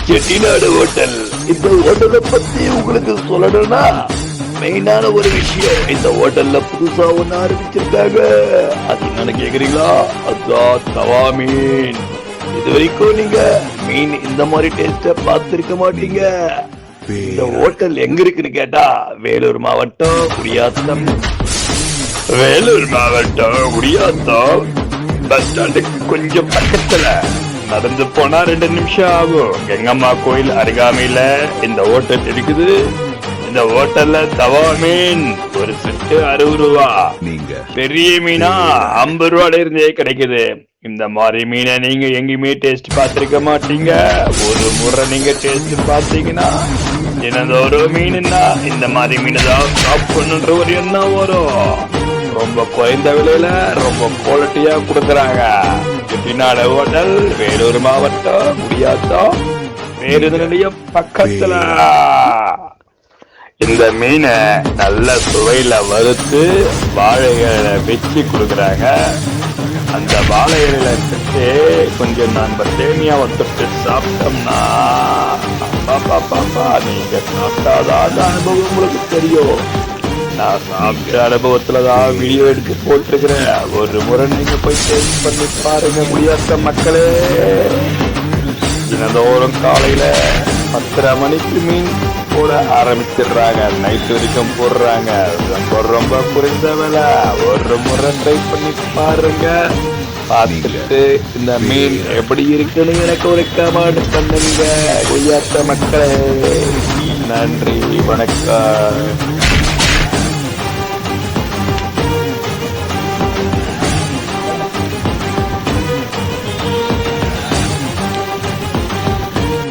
Chettinad hotel. இந்த ஹோட்டலை பத்தி உங்களுக்கு சொல்லணும்னா மெயினான ஒரு விஷயம், இந்த ஹோட்டல்ல புதுசா ஒண்ணு ஆரம்பிச்சிருக்காங்க. அது என்னன்னு கேக்குறீங்களா? அதான் தவா மீன். இது வரைக்கும் நீங்க மீன் இந்த மாதிரி டேஸ்ட பார்த்திருக்க மாட்டீங்க. இந்த ஹோட்டல் எங்க இருக்குன்னு கேட்டா வேலூர் மாவட்டம் குடியாத்தம். வேலூர் மாவட்டம் குடியாத்தம் பஸ் ஸ்டாண்டுக்கு கொஞ்சம் பக்கத்துல நடந்து போனா 2 நிமிஷம் ஆகும். கங்கம்மா கோயில் அருகாமையில இந்த ஹோட்டல் இருக்குது. இந்த ஹோட்டல்ல தவா மீன் ஒரு செட்டு 60 ரூபா, பெரிய மீனா 50 ரூபால இருந்தே கிடைக்குது. இந்த மாதிரி மீனை நீங்க எங்கேயுமே டேஸ்ட் பார்த்திருக்க மாட்டீங்க. ஒரு முறை நீங்க டேஸ்ட் பார்த்தீங்கன்னா தினந்தோறும் மீனுன்னா இந்த மாதிரி மீன் தான் சாப்பிடணுன்ற ஒரு எண்ணம் வரும். ரொம்ப குறைந்த விலையில ரொம்ப குவாலிட்டியா கொடுக்கறாங்க. செட்டிநாடு ஹோட்டல், வேலூர் மாவட்டம் குடியாத்தம், பேருந்து நிலையம் பக்கத்துல. இந்த மீனை நல்ல சுவையில வறுத்து வாழை இலையில வச்சு கொடுக்கறாங்க. அந்த வாழை இலையில வச்சு கொஞ்சம் நம்ம சேமியாவை தொட்டு சாப்பிட்டோம்னா நீங்க சாப்பிட்டாதான் அந்த அனுபவம் உங்களுக்கு தெரியும். நான் சாப்பிட்ட அனுபவத்துலதான் வீடியோ எடுத்து போட்டிருக்கிறேன். ஒரு முறை நீங்க போய் டேஸ்ட் பண்ணி பாருங்க முடியாத மக்களே. தினந்தோறும் காலையில 10:30 மணிக்கு மீன் போட ஆரம்பிச்சிடுறாங்க. நைட் வரைக்கும் போடுறாங்க. ரொம்ப குறைந்த விலை. ஒரு முறை ட்ரை பண்ணி பாருங்க. பார்த்துட்டு இந்த மீன் எப்படி இருக்குன்னு எனக்கு ஒரு கமெண்ட் பண்ணுங்க குடியாத்த மக்களே. நன்றி, வணக்கம்.